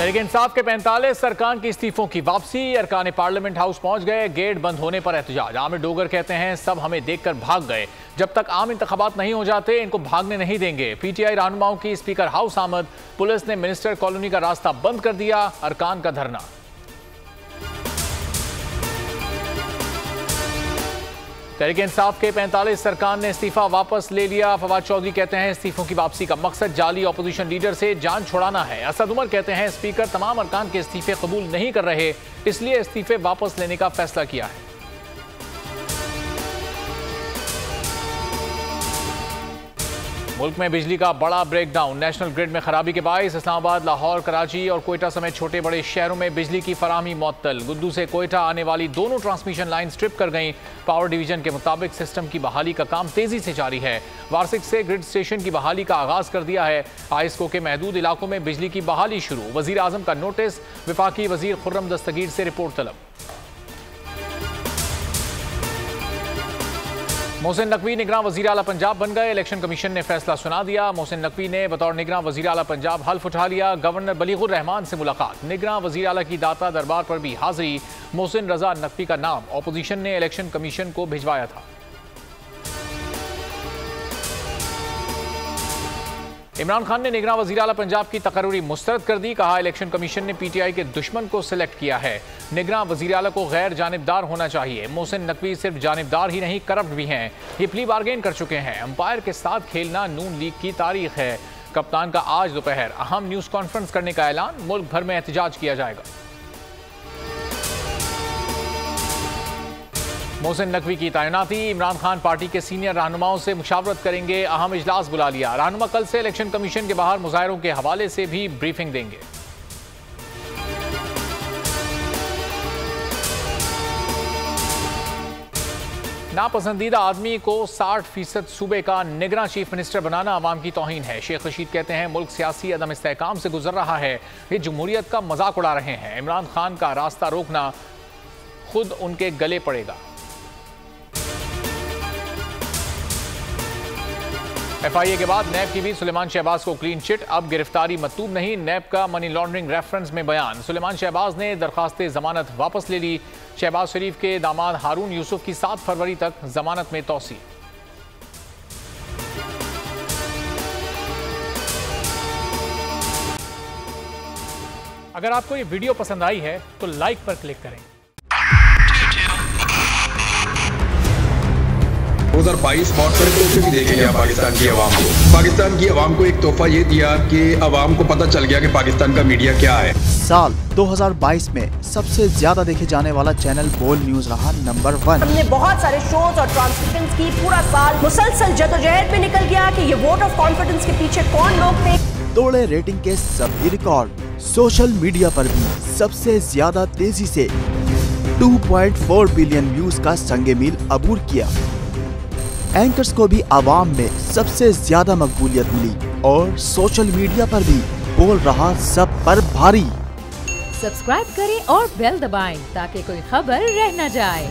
तहरीक इंसाफ के 45 अरकान की इस्तीफों की वापसी। अरकान पार्लियामेंट हाउस पहुंच गए, गेट बंद होने पर एहतजाज। आमिर डोगर कहते हैं सब हमें देखकर भाग गए, जब तक आम इंतखाबात नहीं हो जाते इनको भागने नहीं देंगे। पीटीआई रहनुमाओं की स्पीकर हाउस आमद, पुलिस ने मिनिस्टर कॉलोनी का रास्ता बंद कर दिया। अरकान का धरना। तहरीक इंसाफ के 45 अरकान ने इस्तीफा वापस ले लिया। फवाद चौधरी कहते हैं इस्तीफों की वापसी का मकसद जाली अपोजिशन लीडर से जान छुड़ाना है। असद उमर कहते हैं स्पीकर तमाम अरकान के इस्तीफे कबूल नहीं कर रहे, इसलिए इस्तीफे वापस लेने का फैसला किया है। मुल्क में बिजली का बड़ा ब्रेकडाउन। नेशनल ग्रिड में खराबी के बायस इस्लामाबाद, लाहौर, कराची और कोयटा समेत छोटे बड़े शहरों में बिजली की फराहमी मुअत्तल। गुद्दू से कोयटा आने वाली दोनों ट्रांसमिशन लाइन स्ट्रिप कर गईं। पावर डिवीजन के मुताबिक सिस्टम की बहाली का काम तेजी से जारी है। वारसिक से ग्रिड स्टेशन की बहाली का आगाज कर दिया है। आईएसको के महदूद इलाकों में बिजली की बहाली शुरू। वजीर आजम का नोटिस, विफाकी वजीर खुर्रम दस्तगीर से रिपोर्ट तलब। मोहसिन नकवी निगरां वजीर आला पंजाब बन गए। इलेक्शन कमीशन ने फैसला सुना दिया। मोहसिन नकवी ने बतौर निगरां वजीर आला पंजाब हल्फ उठा लिया। गवर्नर बलीगुर रहमान से मुलाकात। निगरां वजीर आला की दाता दरबार पर भी हाजिरी। मोहसिन रजा नकवी का नाम अपोजिशन ने इलेक्शन कमीशन को भिजवाया था। इमरान खान ने निगरां वज़ीर आला पंजाब की तकर्री मुस्तरद कर दी। कहा इलेक्शन कमीशन ने पीटीआई के दुश्मन को सिलेक्ट किया है। निगरां वज़ीर आला को गैर जानिबदार होना चाहिए। मोहसिन नकवी सिर्फ जानिबदार ही नहीं, करप्ट भी हैं। ये प्ली बार्गेन कर चुके हैं। अंपायर के साथ खेलना नून लीग की तारीख है। कप्तान का आज दोपहर अहम न्यूज़ कॉन्फ्रेंस करने का ऐलान। मुल्क भर में एहतजाज किया जाएगा। मोहसिन नकवी की तैनाती। इमरान खान पार्टी के सीनियर रहनुमाओं से मुशावरत करेंगे। अहम इजलास बुला लिया। रहनुमा कल से इलेक्शन कमीशन के बाहर मुजाहिरों के हवाले से भी ब्रीफिंग देंगे। नापसंदीदा आदमी को 60% सूबे का निगरां चीफ मिनिस्टर बनाना अवाम की तौहीन है। शेख रशीद कहते हैं मुल्क सियासी अदम इस्तेहकाम से गुजर रहा है, ये जमहूरियत का मजाक उड़ा रहे हैं। इमरान खान का रास्ता रोकना खुद उनके गले पड़ेगा। एफआईए के बाद नैब की भी सुलेमान शहबाज को क्लीन चिट। अब गिरफ्तारी मतूब नहीं। नैब का मनी लॉन्ड्रिंग रेफरेंस में बयान। सुलेमान शहबाज ने दरखास्त जमानत वापस ले ली। शहबाज शरीफ के दामाद हारून यूसुफ की 7 फरवरी तक जमानत में तौसी। अगर आपको ये वीडियो पसंद आई है तो लाइक पर क्लिक करें। 2022 बहुत सारे तोहफे भी देखे गया पाकिस्तान की आवाम को। पाकिस्तान की आवाम को एक तोहफा ये दिया कि आवाम को पता चल गया कि पाकिस्तान का मीडिया क्या है। साल 2022 में सबसे ज्यादा देखे जाने वाला चैनल बोल न्यूज रहा नंबर 1। हमने बहुत सारे शोज और ट्रांसमिशंस की। पूरा साल मुसलसल जदोजहद में निकल गया कि ये वोट ऑफ कॉन्फिडेंस के पीछे कौन लोग थे। तोड़े रेटिंग के सभी रिकॉर्ड। सोशल मीडिया पर भी सबसे ज्यादा तेजी से 2.4 बिलियन व्यूज का संगे मील अबूर किया। एंकर्स को भी आवाम में सबसे ज्यादा मकबूलियत मिली और सोशल मीडिया पर भी बोल रहा सब पर भारी। सब्सक्राइब करें और बेल दबाएं ताकि कोई खबर रह न जाए।